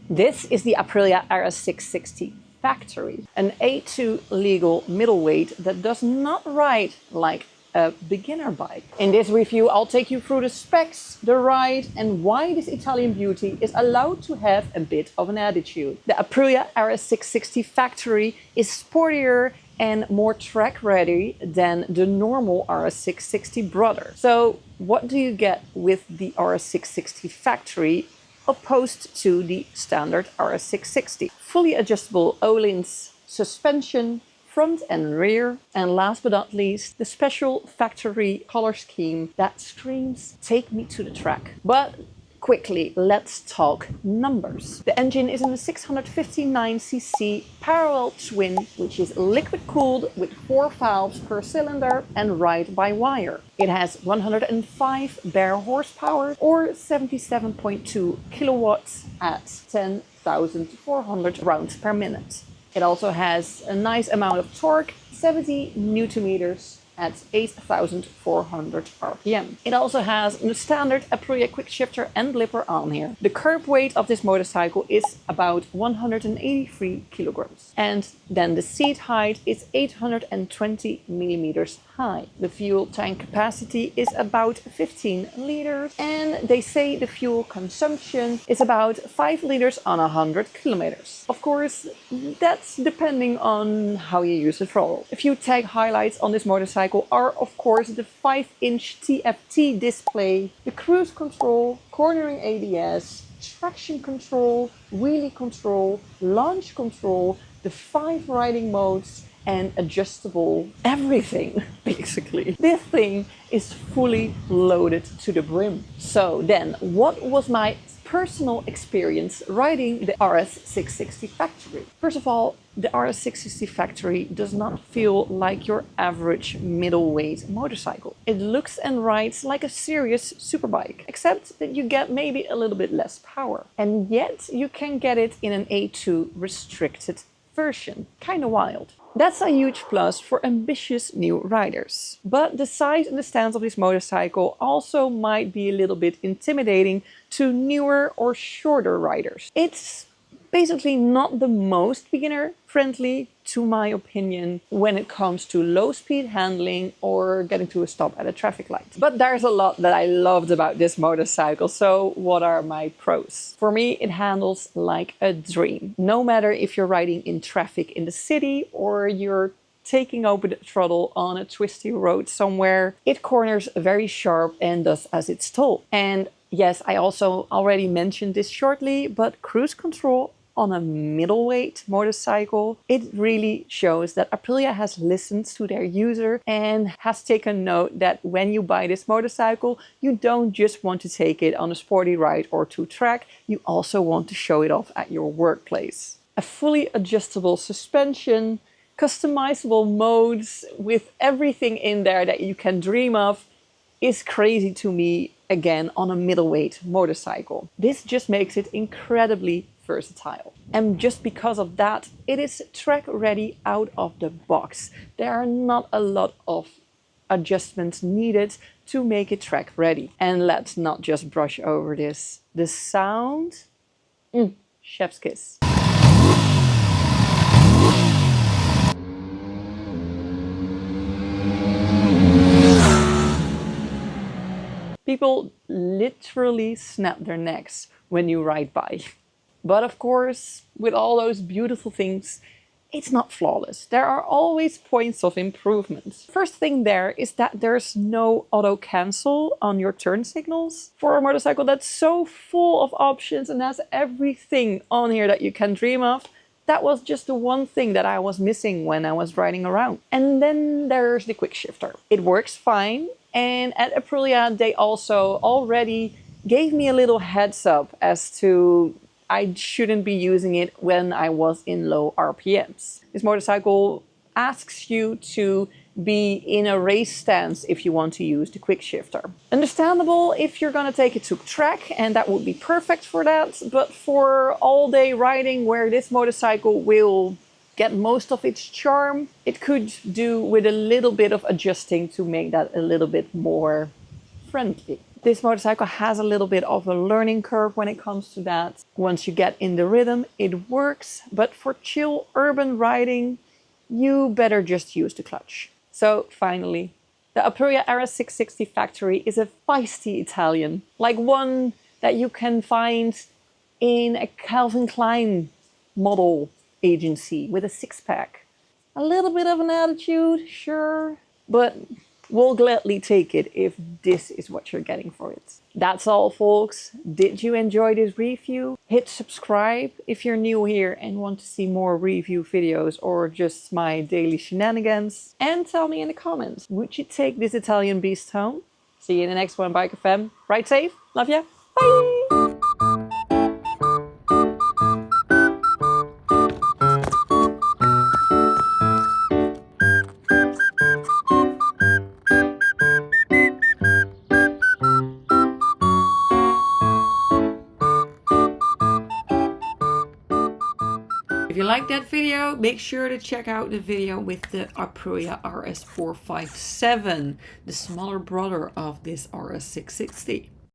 This is the Aprilia RS660 Factory, an A2 legal middleweight that does not ride like a beginner bike. In this review, I'll take you through the specs, the ride, and why this Italian beauty is allowed to have a bit of an attitude. The Aprilia RS660 Factory is sportier and more track ready than the normal RS660 brother. So what do you get with the RS660 Factory opposed to the standard RS660? Fully adjustable Öhlins suspension, front and rear, and last but not least, the special factory color scheme that screams, take me to the track. But quickly, let's talk numbers. The engine is in a 659cc parallel twin, which is liquid cooled with 4 valves per cylinder and ride-by-wire. It has 105 bare horsepower or 77.2 kilowatts at 10,400 rounds per minute. It also has a nice amount of torque, 70 Newton meters at 8,400 RPM. It also has the standard Aprilia quick shifter and blipper on here. The curb weight of this motorcycle is about 183 kilograms. And then the seat height is 820 millimeters high. The fuel tank capacity is about 15 liters. And they say the fuel consumption is about 5 liters on 100 kilometers. Of course, that's depending on how you use the throttle. A few tag highlights on this motorcycle are of course the 5-inch TFT display, the cruise control, cornering ABS, traction control, wheelie control, launch control, the 5 riding modes, and adjustable everything, basically. This thing is fully loaded to the brim. So then, what was my personal experience riding the RS660 Factory? First of all, the RS660 Factory does not feel like your average middleweight motorcycle. It looks and rides like a serious superbike, except that you get maybe a little bit less power. And yet you can get it in an A2 restricted version. Kinda wild. That's a huge plus for ambitious new riders. But the size and the stance of this motorcycle also might be a little bit intimidating to newer or shorter riders. It's basically not the most beginner friendly, to my opinion, when it comes to low speed handling or getting to a stop at a traffic light. But there's a lot that I loved about this motorcycle, so what are my pros? For me, it handles like a dream. No matter if you're riding in traffic in the city or you're taking over the throttle on a twisty road somewhere, it corners very sharp and does as it's told. And yes, I also already mentioned this shortly, but cruise control on a middleweight motorcycle, it really shows that Aprilia has listened to their user and has taken note that when you buy this motorcycle, you don't just want to take it on a sporty ride or to track, you also want to show it off at your workplace. A fully adjustable suspension, customizable modes with everything in there that you can dream of is crazy to me, again, on a middleweight motorcycle. This just makes it incredibly versatile. And just because of that, it is track ready out of the box. There are not a lot of adjustments needed to make it track ready. And let's not just brush over this. The sound, chef's kiss. People literally snap their necks when you ride by. But of course, with all those beautiful things, it's not flawless. There are always points of improvement. First thing there is that there's no auto cancel on your turn signals. For a motorcycle that's so full of options and has everything on here that you can dream of, that was just the one thing that I was missing when I was riding around. And then there's the quick shifter. It works fine. And at Aprilia, they also already gave me a little heads up as to I shouldn't be using it when I was in low RPMs. This motorcycle asks you to be in a race stance if you want to use the quick shifter. Understandable if you're gonna take it to track, and that would be perfect for that, but for all day riding where this motorcycle will get most of its charm, it could do with a little bit of adjusting to make that a little bit more friendly. This motorcycle has a little bit of a learning curve when it comes to that. Once you get in the rhythm, it works, but for chill urban riding, you better just use the clutch. So finally, the Aprilia RS660 Factory is a feisty Italian, like one that you can find in a Calvin Klein model agency with a six-pack. A little bit of an attitude, sure, but we'll gladly take it if this is what you're getting for it. That's all, folks. Did you enjoy this review? Hit subscribe if you're new here and want to see more review videos or just my daily shenanigans. And tell me in the comments, would you take this Italian beast home? See you in the next one, Bike FM. Ride safe. Love ya. Bye! If you like that video, make sure to check out the video with the Aprilia RS457, the smaller brother of this RS660.